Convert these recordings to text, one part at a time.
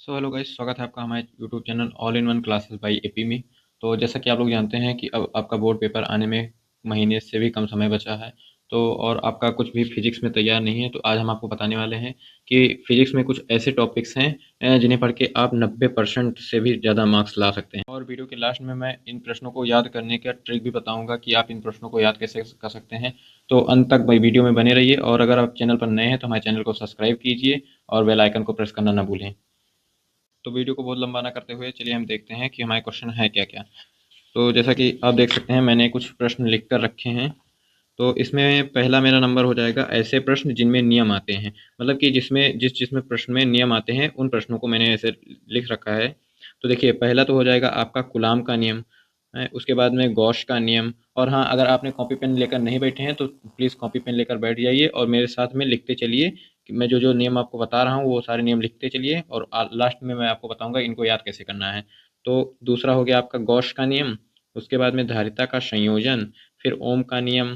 Hello guys, स्वागत है आपका हमारे YouTube channel all in one classes by AP में। तो जैसा कि आप लोग जानते हैं कि अब आपका बोर्ड पेपर आने में महीने से भी कम समय बचा है। तो और आपका कुछ भी फिजिक्स में तैयार नहीं है, तो आज हम आपको बताने वाले हैं कि फिजिक्स में कुछ ऐसे टॉपिक्स हैं जिन्हें पढ़ के आप 90% से भी ज़्यादा मार्क्स ला सकते हैं। और वीडियो के लास्ट में मैं इन प्रश्नों को याद करने का ट्रिक भी बताऊंगा कि आप इन प्रश्नों को याद कैसे कर सकते हैं। तो अंत तक भाई वीडियो में बने रहिए, और अगर आप चैनल पर नए हैं तो हमारे चैनल को सब्सक्राइब कीजिए और बेल आइकन को प्रेस करना ना भूलें। तो वीडियो को बहुत लंबा ना करते हुए चलिए हम देखते हैं कि हमारे क्वेश्चन है क्या क्या। तो जैसा कि आप देख सकते हैं, मैंने कुछ प्रश्न लिख कर रखे हैं। तो इसमें पहला मेरा नंबर हो जाएगा ऐसे प्रश्न जिनमें नियम आते हैं, मतलब कि जिसमें प्रश्न में नियम आते हैं उन प्रश्नों को मैंने ऐसे लिख रखा है। तो देखिए, पहला तो हो जाएगा आपका कूलाम का नियम है, उसके बाद में गॉस का नियम। और हाँ, अगर आपने कॉपी पेन लेकर नहीं बैठे हैं तो प्लीज़ कॉपी पेन लेकर बैठ जाइए और मेरे साथ में लिखते चलिए कि मैं जो जो नियम आपको बता रहा हूँ वो सारे नियम लिखते चलिए, और लास्ट में मैं आपको बताऊंगा इनको याद कैसे करना है। तो दूसरा हो गया आपका गॉस का नियम, उसके बाद में धारिता का संयोजन, फिर ओम का नियम,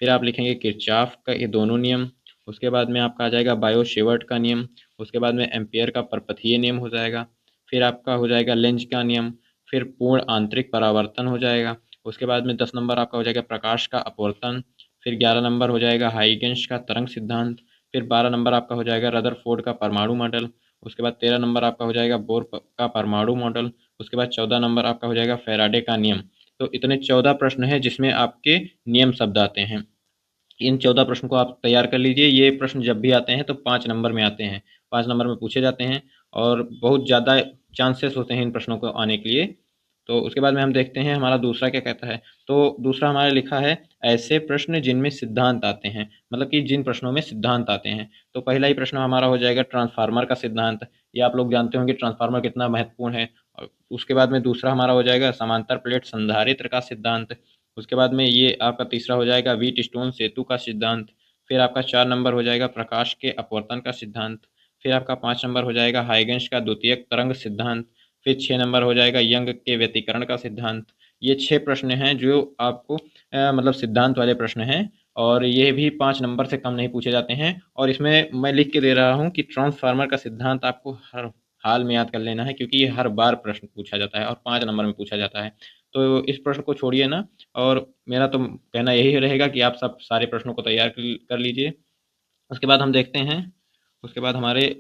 फिर आप लिखेंगे किरचॉफ का ये दोनों नियम। उसके बाद में आपका आ जाएगा बायो शेवर्ट का नियम। उसके बाद में एम्पियर का परपथीय नियम हो जाएगा। फिर आपका हो जाएगा लेंज का नियम। फिर पूर्ण आंतरिक परावर्तन हो जाएगा। उसके बाद में 10 नंबर आपका हो जाएगा प्रकाश का अपवर्तन। फिर 11 नंबर हो जाएगा हाइगेंस का तरंग सिद्धांत। फिर 12 नंबर आपका हो जाएगा रदरफोर्ड का परमाणु मॉडल। उसके बाद 13 नंबर आपका हो जाएगा बोर का परमाणु मॉडल। उसके बाद 14 नंबर आपका हो जाएगा फैराडे का नियम। तो इतने 14 प्रश्न हैं जिसमें आपके नियम शब्द आते हैं। इन 14 प्रश्न को आप तैयार कर लीजिए। ये प्रश्न जब भी आते हैं तो 5 नंबर में आते हैं, 5 नंबर में पूछे जाते हैं, और बहुत ज़्यादा चांसेस होते हैं इन प्रश्नों को आने के लिए। तो उसके बाद में हम देखते हैं हमारा दूसरा क्या कहता है। तो दूसरा हमारा लिखा है ऐसे प्रश्न जिनमें सिद्धांत आते हैं, मतलब कि जिन प्रश्नों में सिद्धांत आते हैं। तो पहला ही प्रश्न हमारा हो जाएगा ट्रांसफार्मर का सिद्धांत। ये आप लोग जानते होंगे ट्रांसफार्मर कितना महत्वपूर्ण है। और उसके बाद में दूसरा हमारा हो जाएगा समांतर प्लेट संधारित्र का सिद्धांत। उसके बाद में ये आपका तीसरा हो जाएगा व्हीट स्टोन सेतु का सिद्धांत। फिर आपका 4 नंबर हो जाएगा प्रकाश के अपवर्तन का सिद्धांत। फिर आपका 5 नंबर हो जाएगा हाइगेंस का द्वितीयक तरंग सिद्धांत। फिर 6 नंबर हो जाएगा यंग के व्यतिकरण का सिद्धांत। ये 6 प्रश्न हैं जो आपको मतलब सिद्धांत वाले प्रश्न हैं, और ये भी 5 नंबर से कम नहीं पूछे जाते हैं। और इसमें मैं लिख के दे रहा हूँ कि ट्रांसफार्मर का सिद्धांत आपको हर हाल में याद कर लेना है, क्योंकि ये हर बार प्रश्न पूछा जाता है और 5 नंबर में पूछा जाता है। तो इस प्रश्न को छोड़िए ना। और मेरा तो कहना यही रहेगा कि आप सब सारे प्रश्नों को तैयार कर लीजिए। उसके बाद हम देखते हैं, उसके बाद हमारे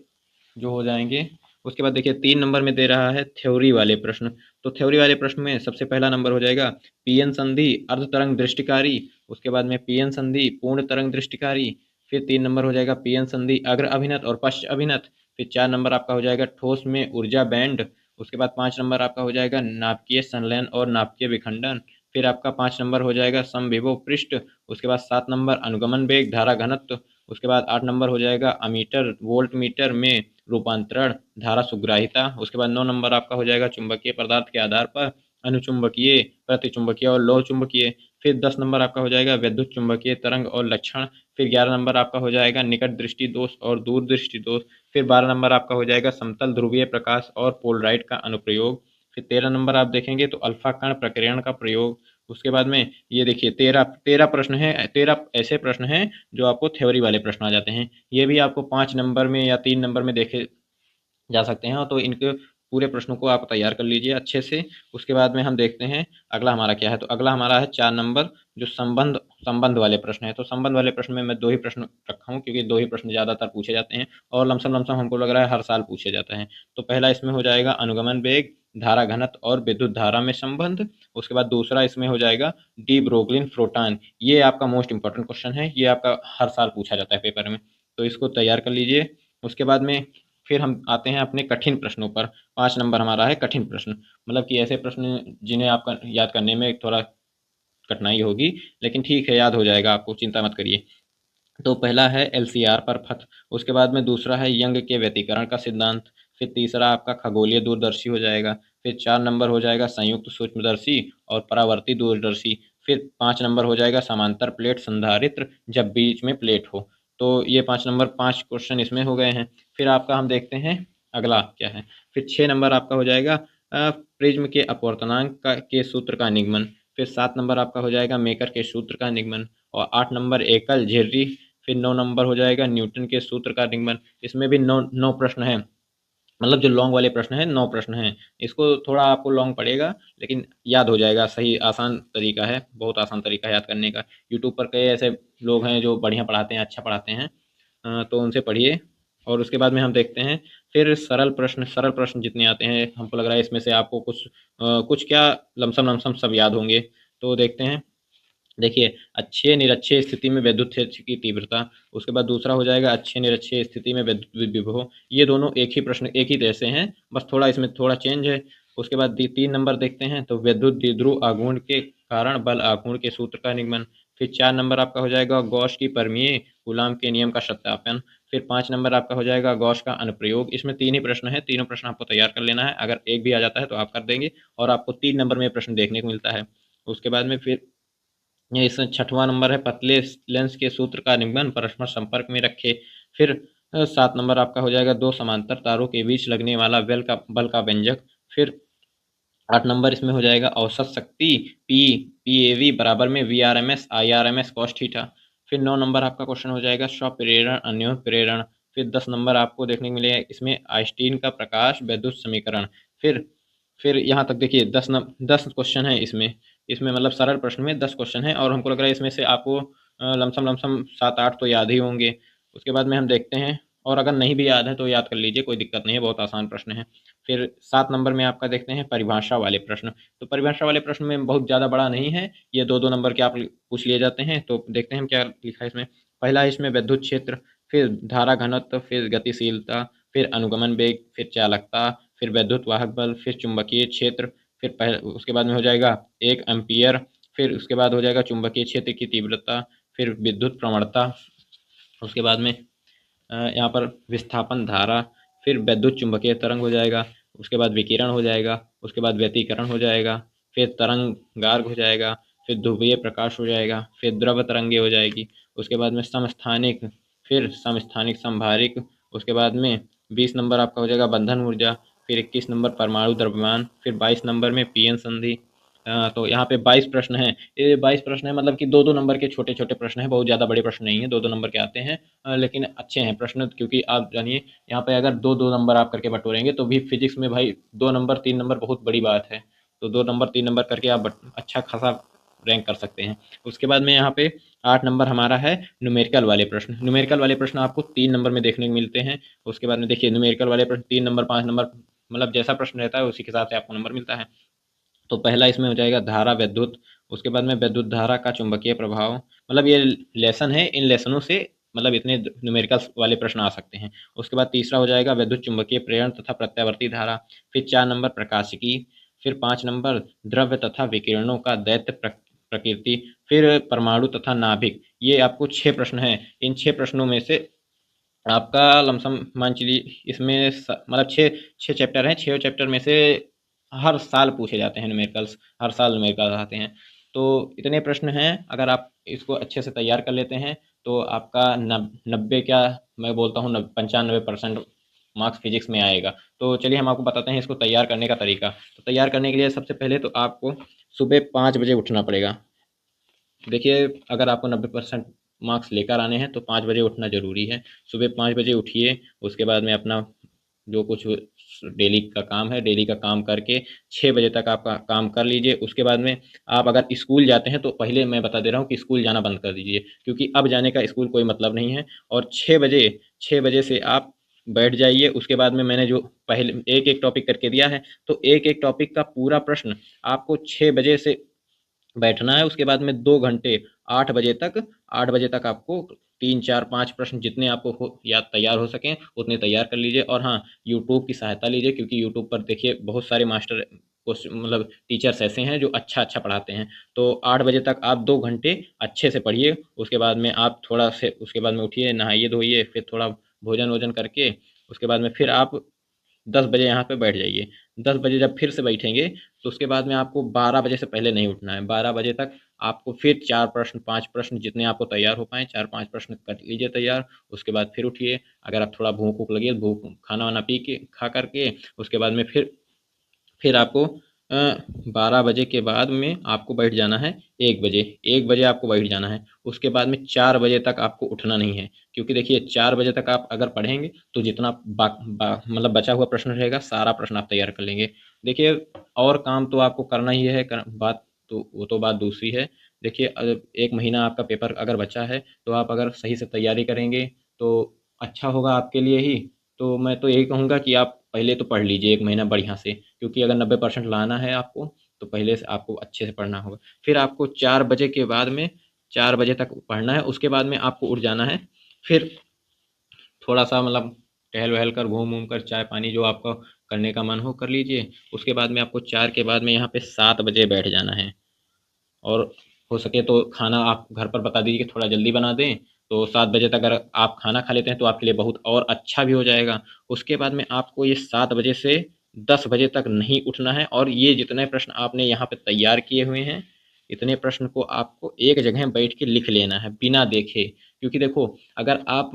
जो हो जाएंगे। उसके बाद देखिए 3 नंबर में दे रहा है थ्योरी वाले प्रश्न। तो थ्योरी वाले प्रश्न में सबसे पहला नंबर हो जाएगा पीएन संधि अर्ध तरंग दृष्टिकारी। उसके बाद में पीएन संधि पूर्ण तरंग दृष्टिकारी। फिर 3 नंबर हो जाएगा पीएन संधि अग्र अभिनत और पश्च अभिनत। फिर 4 नंबर आपका हो जाएगा ठोस में ऊर्जा बैंड। उसके बाद 5 नंबर आपका हो जाएगा नाभिकीय संलयन और नाभिकीय विखंडन। फिर आपका 5 नंबर हो जाएगा समविभव पृष्ठ। उसके बाद 7 नंबर अनुगमन वेग धारा घनत्व। उसके बाद 8 नंबर हो जाएगा अमीटर वोल्ट मीटर में रूपांतरण धारा सुग्राहिता। उसके बाद 9 नंबर आपका हो जाएगा चुंबकीय पदार्थ के आधार पर अनुचुंबकीय प्रतिचुंबकीय और लौह चुंबकीय। फिर 10 नंबर आपका हो जाएगा विद्युत चुंबकीय तरंग और लक्षण। फिर 11 नंबर आपका हो जाएगा निकट दृष्टि दोष और दूर दृष्टि दोष। फिर 12 नंबर आपका हो जाएगा समतल ध्रुवीय प्रकाश और पोलराइट का अनुप्रयोग। फिर 13 नंबर आप देखेंगे तो अल्फा कण प्रकीर्णन का प्रयोग। उसके बाद में ये देखिए 13 13 प्रश्न है, 13 ऐसे प्रश्न हैं जो आपको थ्योरी वाले प्रश्न आ जाते हैं। ये भी आपको 5 नंबर में या 3 नंबर में देखे जा सकते हैं, तो इनके पूरे प्रश्नों को आप तैयार कर लीजिए अच्छे से। उसके बाद में हम देखते हैं अगला हमारा क्या है। तो अगला हमारा है 4 नंबर, जो संबंध संबंध वाले प्रश्न है। तो संबंध वाले प्रश्न में मैं दो ही प्रश्न रखा हूँ, क्योंकि दो ही प्रश्न ज़्यादातर पूछे जाते हैं और लमसम लमसम हमको लग रहा है हर साल पूछे जाते हैं। तो पहला इसमें हो जाएगा अनुगमन वेग धारा घनत्व और विद्युत धारा में संबंध। उसके बाद दूसरा इसमें हो जाएगा डी ब्रोगलिन फ्लोटान। ये आपका मोस्ट इंपॉर्टेंट क्वेश्चन है, ये आपका हर साल पूछा जाता है पेपर में, तो इसको तैयार कर लीजिए। उसके बाद में फिर हम आते हैं अपने कठिन प्रश्नों पर। 5 नंबर हमारा है कठिन प्रश्न, मतलब कि ऐसे प्रश्न जिन्हें आपका याद करने में थोड़ा कठिनाई होगी, लेकिन ठीक है, याद हो जाएगा आपको, चिंता मत करिए। तो पहला है एलसीआर पर पथ। उसके बाद में दूसरा है यंग के व्यतिकरण का सिद्धांत। फिर तीसरा आपका खगोलीय दूरदर्शी हो जाएगा। फिर 4 नंबर हो जाएगा संयुक्त सूक्ष्मदर्शी और परावर्ती दूरदर्शी। फिर 5 नंबर हो जाएगा समांतर प्लेट संधारित्र जब बीच में प्लेट हो। तो ये 5 नंबर 5 क्वेश्चन इसमें हो गए हैं। फिर आपका हम देखते हैं अगला क्या है। फिर 6 नंबर आपका हो जाएगा प्रिज्म के अपवर्तनांक के सूत्र का निगमन। फिर 7 नंबर आपका हो जाएगा मेकर के सूत्र का निगमन। और 8 नंबर एकल झिर्री। फिर 9 नंबर हो जाएगा न्यूटन के सूत्र का निगमन। इसमें भी 9 9 प्रश्न हैं। मतलब जो लॉन्ग वाले प्रश्न हैं 9 प्रश्न हैं, इसको थोड़ा आपको लॉन्ग पड़ेगा लेकिन याद हो जाएगा। सही आसान तरीका है, बहुत आसान तरीका है याद करने का। यूट्यूब पर कई ऐसे लोग हैं जो बढ़िया पढ़ाते हैं, अच्छा पढ़ाते हैं, तो उनसे पढ़िए। और उसके बाद में हम देखते हैं फिर सरल प्रश्न जितने आते हैं, हमको लग रहा है इसमें से आपको कुछ क्या लमसम लमसम सब याद होंगे। तो देखते हैं। देखिए, अच्छे निरक्षीय स्थिति में विद्युत क्षेत्र की तीव्रता, उसके बाद दूसरा हो जाएगा अच्छे निरक्षीय स्थिति में विद्युत विभव। ये दोनों एक ही प्रश्न एक ही जैसे हैं, बस थोड़ा इसमें थोड़ा चेंज है। उसके बाद 3 नंबर देखते हैं, तो विद्युत द्विध्रुव आघूर्ण के कारण बल आघूर्ण के सूत्र का निगमन। फिर 4 नंबर आपका हो जाएगा गॉस की परमीय कूलाम के नियम का सत्यापन। फिर 5 नंबर आपका हो जाएगा गॉस का अनुप्रयोग। इसमें 3 ही प्रश्न है, तीनों प्रश्न आपको तैयार कर लेना है। अगर एक भी आ जाता है तो आप कर देंगे, और आपको 3 नंबर में प्रश्न देखने को मिलता है। उसके बाद में फिर ये इसमें 6वां नंबर है पतले लेंस के सूत्र का निगमन परस्पर संपर्क में रखे। फिर 7 नंबर आपका हो जाएगा दो समांतर तारों के बीच लगने वाला बल का व्यंजक। फिर 8 नंबर इसमें हो जाएगा औसत शक्ति पी पीएवी बराबर में V R M S cos theta. फिर 9 नंबर आपका क्वेश्चन हो जाएगा स्वप्रेरण अन्योन प्रेरण। फिर 10 नंबर आपको देखने को मिलेगा इसमें आइंस्टीन का प्रकाश वैद्युत समीकरण। फिर यहाँ तक देखिए 10 क्वेश्चन है इसमें। इसमें मतलब सरल प्रश्न में 10 क्वेश्चन है, और हमको लग रहा है इसमें से आपको लमसम लमसम 7-8 तो याद ही होंगे। उसके बाद में हम देखते हैं, और अगर नहीं भी याद है तो याद कर लीजिए, कोई दिक्कत नहीं है, बहुत आसान प्रश्न है। फिर 7 नंबर में आपका देखते हैं परिभाषा वाले प्रश्न। तो परिभाषा वाले प्रश्न में बहुत ज़्यादा बड़ा नहीं है, ये 2-2 नंबर के आप पूछ लिए जाते हैं। तो देखते हैं क्या लिखा है इसमें। पहला है इसमें विद्युत क्षेत्र, फिर धारा घनत्व, फिर गतिशीलता, फिर अनुगमन वेग, फिर चालकता, फिर विद्युत वाहक बल, फिर चुंबकीय क्षेत्र। उसके बाद में हो जाएगा 1 एम्पियर। फिर उसके बाद हो जाएगा चुंबकीय क्षेत्र की तीव्रता। फिर विद्युत प्रवणता। उसके बाद में यहाँ पर विस्थापन धारा। फिर वैद्युत चुंबकीय तरंग हो जाएगा। उसके बाद विकिरण हो जाएगा। उसके बाद व्यतिकरण हो जाएगा। फिर तरंग गार्ग हो जाएगा। फिर ध्रुवीय प्रकाश हो जाएगा। फिर द्रव तरंगे हो जाएगी। उसके बाद में समस्थानिक, फिर समस्थानिक संभारिक। उसके बाद में 20 नंबर आपका हो जाएगा बंधन ऊर्जा। फिर 21 नंबर परमाणु द्रव्यमान। फिर 22 नंबर में पीएन संधि। तो यहाँ पे 22 प्रश्न हैं। ये 22 प्रश्न है, मतलब कि 2-2 नंबर के छोटे छोटे प्रश्न हैं, बहुत ज़्यादा बड़े प्रश्न नहीं है, 2-2 नंबर के आते हैं। लेकिन अच्छे हैं प्रश्न, क्योंकि आप जानिए यहाँ पे अगर 2-2 नंबर आप करके बटोरेंगे तो भी फिजिक्स में भाई 2 नंबर 3 नंबर बहुत बड़ी बात है। तो 2 नंबर 3 नंबर करके आप अच्छा खासा रैंक कर सकते हैं। उसके बाद में यहाँ पे 8 नंबर हमारा है न्यूमेरिकल वाले प्रश्न। न्यूमेरिकल वाले प्रश्न आपको 3 नंबर में देखने को मिलते हैं। उसके बाद में देखिए न्यूमेरिकल वाले प्रश्न 3 नंबर 5 नंबर, मतलब जैसा प्रश्न रहता है उसी के हिसाब से आपको नंबर मिलता है। तो पहला इसमें हो जाएगा धारा विद्युत। उसके बाद में विद्युत धारा का चुंबकीय प्रभाव। मतलब ये लेसन है, इन लेसनों से मतलब इतने न्यूमेरिकल्स वाले प्रश्न आ सकते हैं। उसके बाद तीसरा हो जाएगा विद्युत चुंबकीय प्रेरण तथा प्रत्यावर्ती धारा। फिर 4 नंबर प्रकाशिकी। फिर 5 नंबर द्रव्य तथा विकिरणों का दैत्य प्रकृति। फिर परमाणु तथा नाभिक। ये आपको 6 प्रश्न हैं। इन 6 प्रश्नों में से आपका लमसम मान चलिए इसमें मतलब छः छः चैप्टर हैं। 6 चैप्टर में से हर साल पूछे जाते हैं न्यूमेरिकल्स, हर साल न्यूमेरिकल आते हैं। तो इतने प्रश्न हैं, अगर आप इसको अच्छे से तैयार कर लेते हैं तो आपका 90 क्या, मैं बोलता हूँ 95% मार्क्स फिजिक्स में आएगा। तो चलिए हम आपको बताते हैं इसको तैयार करने का तरीका। तो तैयार करने के लिए सबसे पहले तो आपको सुबह 5 बजे उठना पड़ेगा। देखिए, अगर आपको 90% मार्क्स लेकर आने हैं तो 5 बजे उठना ज़रूरी है। सुबह 5 बजे उठिए। उसके बाद में अपना जो कुछ डेली का काम है, डेली का काम करके 6 बजे तक आपका काम कर लीजिए। उसके बाद में आप अगर स्कूल जाते हैं तो पहले मैं बता दे रहा हूँ कि स्कूल जाना बंद कर दीजिए, क्योंकि अब जाने का स्कूल कोई मतलब नहीं है। और 6 बजे से आप बैठ जाइए। उसके बाद में मैंने जो पहले एक एक टॉपिक करके दिया है, तो एक एक टॉपिक का पूरा प्रश्न आपको 6 बजे से बैठना है। उसके बाद में 2 घंटे 8 बजे तक आपको 3 4 5 प्रश्न जितने आपको या तैयार हो सकें उतने तैयार कर लीजिए। और हाँ, यूट्यूब की सहायता लीजिए, क्योंकि यूट्यूब पर देखिए बहुत सारे मास्टर मतलब टीचर्स ऐसे हैं जो अच्छा अच्छा पढ़ाते हैं। तो 8 बजे तक आप 2 घंटे अच्छे से पढ़िए। उसके बाद में आप थोड़ा से उसके बाद में उठिए, नहाइए धोइए, फिर थोड़ा भोजन वोजन करके उसके बाद में फिर आप 10 बजे यहाँ पे बैठ जाइए। 10 बजे जब फिर से बैठेंगे तो उसके बाद में आपको 12 बजे से पहले नहीं उठना है। 12 बजे तक आपको फिर 4 प्रश्न 5 प्रश्न जितने आपको तैयार हो पाएँ 4-5 प्रश्न कर लीजिए तैयार। उसके बाद फिर उठिए। अगर आप थोड़ा भूख वूख लगी है, भूख खाना वाना पी के खा करके उसके बाद में फिर आपको 12 बजे के बाद में आपको बैठ जाना है 1 बजे। 1 बजे आपको बैठ जाना है। उसके बाद में 4 बजे तक आपको उठना नहीं है, क्योंकि देखिए 4 बजे तक आप अगर पढ़ेंगे तो जितना मतलब बचा हुआ प्रश्न रहेगा सारा प्रश्न आप तैयार कर लेंगे। देखिए और काम तो आपको करना ही है, बात तो वो तो बात दूसरी है। देखिए 1 महीना आपका पेपर अगर बचा है तो आप अगर सही से तैयारी करेंगे तो अच्छा होगा आपके लिए ही। तो मैं तो यही कहूँगा कि आप पहले तो पढ़ लीजिए 1 महीना बढ़िया से, क्योंकि अगर 90% लाना है आपको तो पहले से आपको अच्छे से पढ़ना होगा। फिर आपको 4 बजे के बाद में 4 बजे तक पढ़ना है। उसके बाद में आपको उठ जाना है। फिर थोड़ा सा मतलब टहल वहल कर घूम घूम कर चाय पानी जो आपका करने का मन हो कर लीजिए। उसके बाद में आपको 4 के बाद में यहाँ पे 7 बजे बैठ जाना है। और हो सके तो खाना आप घर पर बता दीजिए कि थोड़ा जल्दी बना दें, तो 7 बजे तक अगर आप खाना खा लेते हैं तो आपके लिए बहुत और अच्छा भी हो जाएगा। उसके बाद में आपको ये 7 बजे से 10 बजे तक नहीं उठना है, और ये जितने प्रश्न आपने यहाँ पे तैयार किए हुए हैं इतने प्रश्न को आपको एक जगह बैठ के लिख लेना है बिना देखे। क्योंकि देखो अगर आप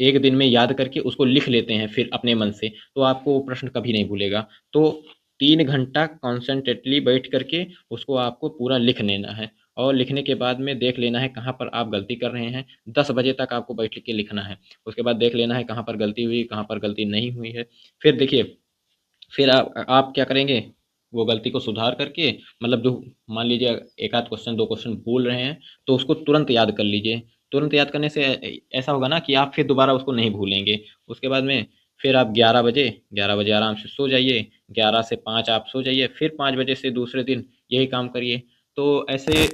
एक दिन में याद करके उसको लिख लेते हैं फिर अपने मन से, तो आपको वो प्रश्न कभी नहीं भूलेगा। तो 3 घंटा कॉन्सेंट्रेटली बैठ करके उसको आपको पूरा लिख लेना है, और लिखने के बाद में देख लेना है कहाँ पर आप गलती कर रहे हैं। 10 बजे तक आपको बैठ के लिखना है। उसके बाद देख लेना है कहाँ पर गलती हुई कहाँ पर गलती नहीं हुई है। फिर देखिए फिर आप क्या करेंगे, वो गलती को सुधार करके मतलब जो मान लीजिए एक आध क्वेश्चन दो क्वेश्चन भूल रहे हैं तो उसको तुरंत याद कर लीजिए। तुरंत याद करने से ऐसा होगा ना कि आप फिर दोबारा उसको नहीं भूलेंगे। उसके बाद में फिर आप 11 बजे आराम से सो जाइए। 11 से 5 आप सो जाइए, फिर 5 बजे से दूसरे दिन यही काम करिए। तो ऐसे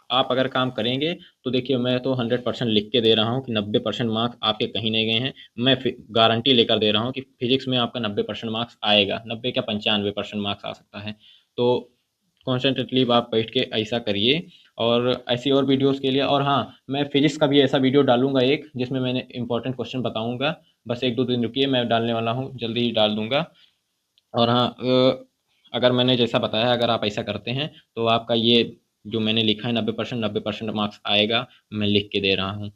आप अगर काम करेंगे तो देखिए मैं तो 100% लिख के दे रहा हूँ कि 90% मार्क्स आपके कहीं नहीं गए हैं। मैं गारंटी लेकर दे रहा हूँ कि फिजिक्स में आपका 90% मार्क्स आएगा, 90 क्या 95% मार्क्स आ सकता है। तो कॉन्सेंट्रेटली आप बैठ के ऐसा करिए। और ऐसी और वीडियोस के लिए, और हाँ, मैं फिजिक्स का भी ऐसा वीडियो डालूंगा एक जिसमें मैंने इंपॉर्टेंट क्वेश्चन बताऊंगा। बस 1-2 दिन रुकिए, मैं डालने वाला हूँ, जल्दी ही डाल दूंगा। और हाँ अगर मैंने जैसा बताया अगर आप ऐसा करते हैं तो आपका ये जो मैंने लिखा है 90% मार्क्स आएगा। मैं लिख के दे रहा हूँ।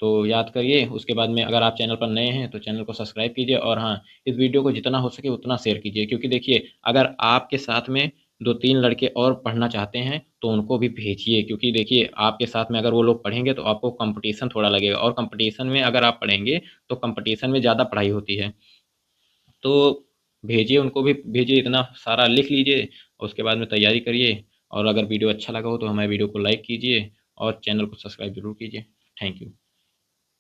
तो याद करिए। उसके बाद में अगर आप चैनल पर नए हैं तो चैनल को सब्सक्राइब कीजिए, और हाँ, इस वीडियो को जितना हो सके उतना शेयर कीजिए, क्योंकि देखिए अगर आपके साथ में 2-3 लड़के और पढ़ना चाहते हैं तो उनको भी भेजिए, क्योंकि देखिए आपके साथ में अगर वो लोग पढ़ेंगे तो आपको कंपटीशन थोड़ा लगेगा, और कंपटीशन में अगर आप पढ़ेंगे तो कंपटीशन में ज़्यादा पढ़ाई होती है। तो भेजिए, उनको भी भेजिए, इतना सारा लिख लीजिए। और उसके बाद में तैयारी करिए। और अगर वीडियो अच्छा लगा हो तो हमारे वीडियो को लाइक कीजिए और चैनल को सब्सक्राइब जरूर कीजिए। Thank you.